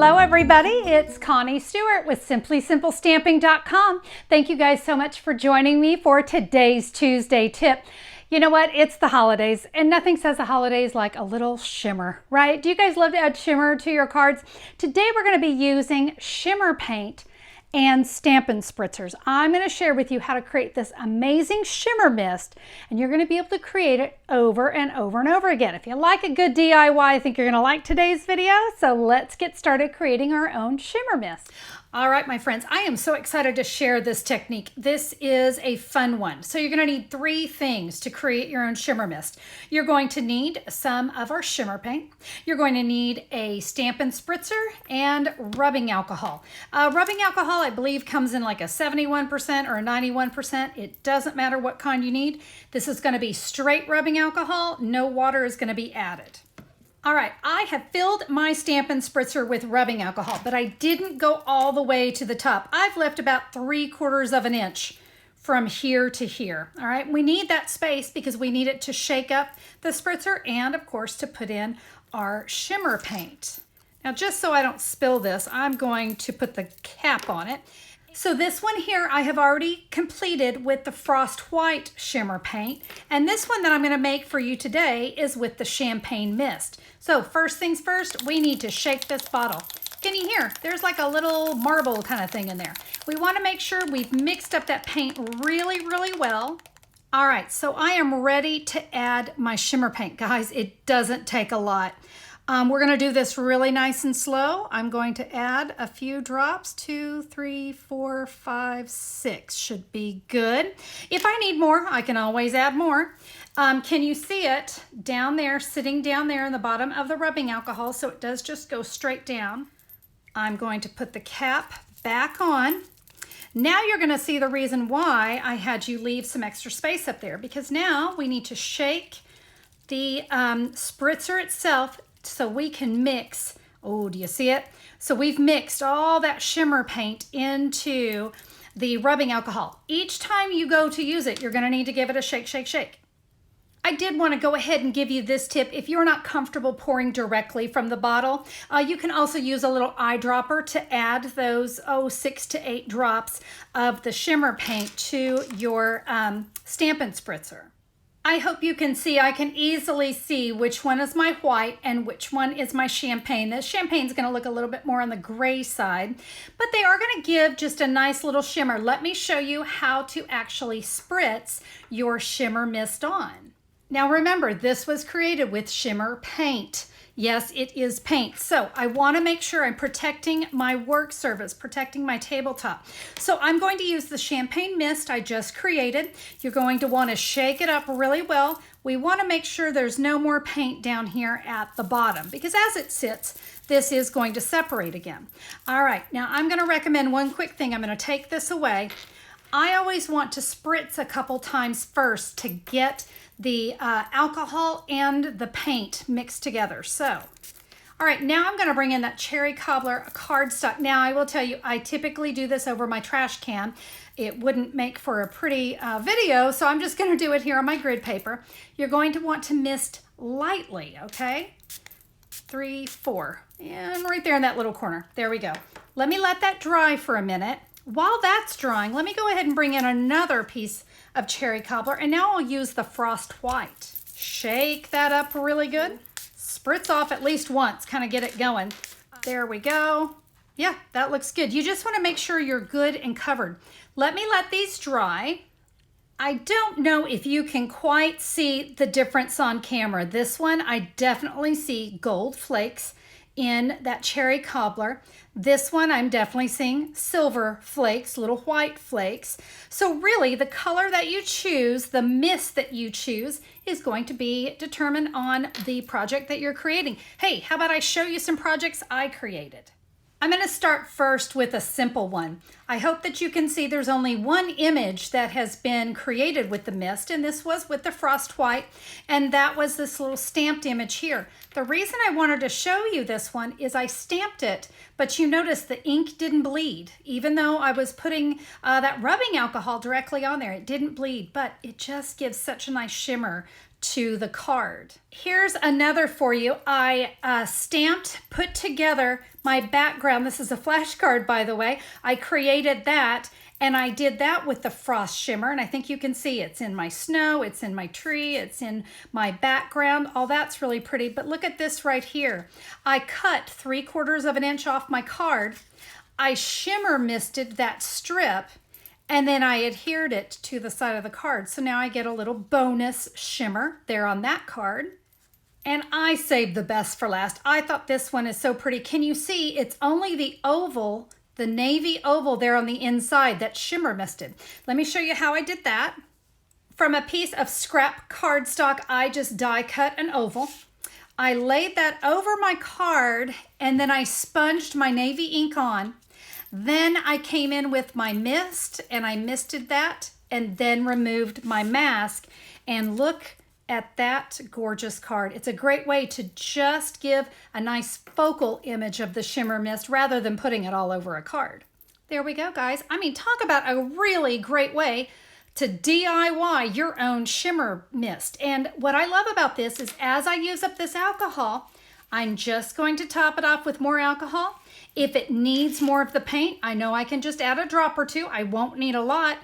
Hello everybody, it's Connie Stewart with SimplySimpleStamping.com. Thank you guys so much for joining me for today's Tuesday tip. You know what? It's the holidays, and nothing says the holidays like a little shimmer, right? Do you guys love to add shimmer to your cards? Today we're going to be using Shimmer Paint and Stampin' Spritzers. I'm going to share with you how to create this amazing shimmer mist, and you're going to be able to create it over and over and over again. If you like a good DIY, I think you're going to like today's video. So let's get started creating our own shimmer mist. All right, my friends, I am so excited to share this technique. This is a fun one. So you're going to need three things to create your own shimmer mist. You're going to need some of our shimmer paint. You're going to need a Stampin' Spritzer and rubbing alcohol. Rubbing alcohol, I believe, comes in like a 71% or a 91%. It doesn't matter what kind you need. This is going to be straight rubbing alcohol. No water is going to be added. All right, I have filled my Stampin' Spritzer with rubbing alcohol, but I didn't go all the way to the top. I've left about 3/4 of an inch from here to here. All right, we need that space because we need it to shake up the spritzer and, of course, to put in our shimmer paint. Now, just so I don't spill this, I'm going to put the cap on it. So this one here I have already completed with the Frost White shimmer paint, and this one that I'm going to make for you today is with the Champagne Mist. So first things first, we need to shake this bottle. Can you hear? There's like a little marble kind of thing in there. We want to make sure we've mixed up that paint really, really well. All right, so I am ready to add my shimmer paint. Guys, it doesn't take a lot. We're going to do this really nice and slow. I'm going to add a few drops, 2, 3, 4, 5, 6 should be good. If I need more, I can always add more. Can you see it down there, sitting down there in the bottom of the rubbing alcohol? So it does just go straight down. I'm going to put the cap back on. Now you're going to see the reason why I had you leave some extra space up there, because now we need to shake the spritzer itself so we can mix. Oh, do you see it? So we've mixed all that shimmer paint into the rubbing alcohol. Each time you go to use it, you're going to need to give it a shake, shake, shake. I did want to go ahead and give you this tip. If you're not comfortable pouring directly from the bottle, you can also use a little eyedropper to add those 6 to 8 drops of the shimmer paint to your Stampin' Spritzer. I hope you can see, I can easily see which one is my white and which one is my champagne. The champagne is going to look a little bit more on the gray side, but they are going to give just a nice little shimmer. Let me show you how to actually spritz your shimmer mist on. Now remember, this was created with shimmer paint. Yes, it is paint. So I want to make sure I'm protecting my work surface, protecting my tabletop. So I'm going to use the Champagne Mist I just created. You're going to want to shake it up really well. We want to make sure there's no more paint down here at the bottom, because as it sits, this is going to separate again. All right, now I'm going to recommend one quick thing. I'm going to take this away. I always want to spritz a couple times first to get the alcohol and the paint mixed together. So, all right, now I'm going to bring in that cherry cobbler cardstock. Now, I will tell you, I typically do this over my trash can. It wouldn't make for a pretty video, so I'm just going to do it here on my grid paper. You're going to want to mist lightly, okay? 3, 4, and right there in that little corner. There we go. Let me let that dry for a minute. While that's drying, let me go ahead and bring in another piece of cherry cobbler, and now I'll use the Frost White. Shake that up really good. Spritz off at least once, kind of get it going. There we go. Yeah, that looks good. You just want to make sure you're good and covered. Let me let these dry. I don't know if you can quite see the difference on camera. This one, I definitely see gold flakes in that cherry cobbler. This one, I'm definitely seeing silver flakes, little white flakes. So really, the color that you choose, the mist that you choose, is going to be determined on the project that you're creating. Hey, how about I show you some projects I created? I'm going to start first with a simple one. I hope that you can see there's only one image that has been created with the mist, and this was with the Frost White, and that was this little stamped image here. The reason I wanted to show you this one is I stamped it, but you notice the ink didn't bleed. Even though I was putting that rubbing alcohol directly on there, it didn't bleed, but it just gives such a nice shimmer to the card. Here's another for you. I put together my background. This is a flashcard, by the way. I created that, and I did that with the frost shimmer, and I think you can see it's in my snow, it's in my tree, it's in my background. All that's really pretty, but look at this right here. I cut 3/4 of an inch off my card. I shimmer misted that strip, and then I adhered it to the side of the card. So now I get a little bonus shimmer there on that card. And I saved the best for last. I thought this one is so pretty. Can you see it's only the oval, the navy oval there on the inside that's shimmer misted. Let me show you how I did that. From a piece of scrap cardstock, I just die cut an oval. I laid that over my card, and then I sponged my navy ink on. Then I came in with my mist, and I misted that, and then removed my mask. And look at that gorgeous card. It's a great way to just give a nice focal image of the shimmer mist rather than putting it all over a card. There we go, guys. I mean, talk about a really great way to DIY your own shimmer mist. And what I love about this is as I use up this alcohol, I'm just going to top it off with more alcohol. If it needs more of the paint, I know I can just add a drop or two. I won't need a lot,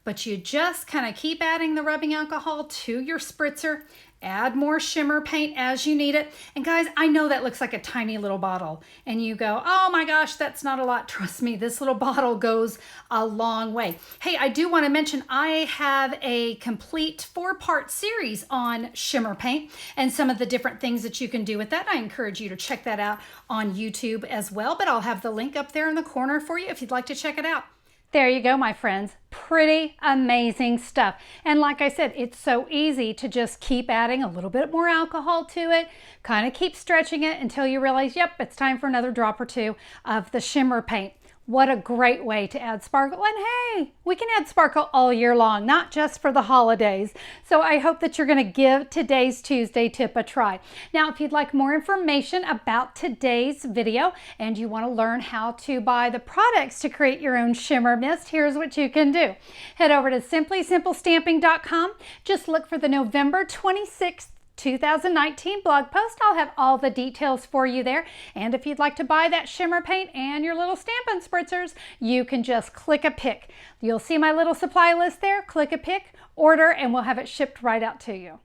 but you just kind of keep adding the rubbing alcohol to your spritzer. Add more shimmer paint as you need it. And guys, I know that looks like a tiny little bottle, and you go, oh my gosh, that's not a lot. Trust me, this little bottle goes a long way. Hey, I do want to mention I have a complete 4-part series on shimmer paint and some of the different things that you can do with that. I encourage you to check that out on YouTube as well, but I'll have the link up there in the corner for you if you'd like to check it out. There you go, my friends. Pretty amazing stuff. And like I said, it's so easy to just keep adding a little bit more alcohol to it, kind of keep stretching it until you realize, yep, it's time for another drop or two of the shimmer paint. What a great way to add sparkle. And hey, we can add sparkle all year long, not just for the holidays. So I hope that you're going to give today's Tuesday tip a try. Now, if you'd like more information about today's video and you want to learn how to buy the products to create your own shimmer mist, here's what you can do. Head over to simplysimplestamping.com. Just look for the November 26th 2019 blog post. I'll have all the details for you there. And if you'd like to buy that shimmer paint and your little Stampin' Spritzers, you can just click a pick. You'll see my little supply list there. Click a pick, order, and we'll have it shipped right out to you.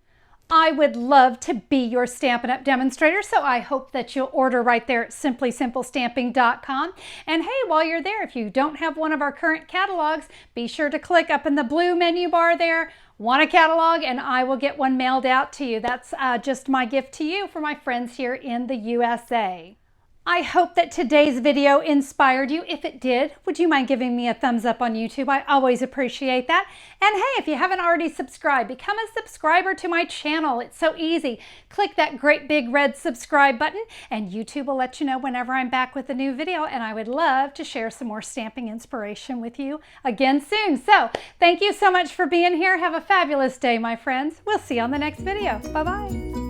I would love to be your Stampin' Up! Demonstrator, so I hope that you'll order right there at simplysimplestamping.com. And hey, while you're there, if you don't have one of our current catalogs, be sure to click up in the blue menu bar there, want a catalog, and I will get one mailed out to you. That's just my gift to you for my friends here in the USA. I hope that today's video inspired you. If it did, would you mind giving me a thumbs up on YouTube? I always appreciate that. And hey, if you haven't already subscribed, become a subscriber to my channel. It's so easy. Click that great big red subscribe button and YouTube will let you know whenever I'm back with a new video, and I would love to share some more stamping inspiration with you again soon. So thank you so much for being here. Have a fabulous day, my friends. We'll see you on the next video. Bye-bye.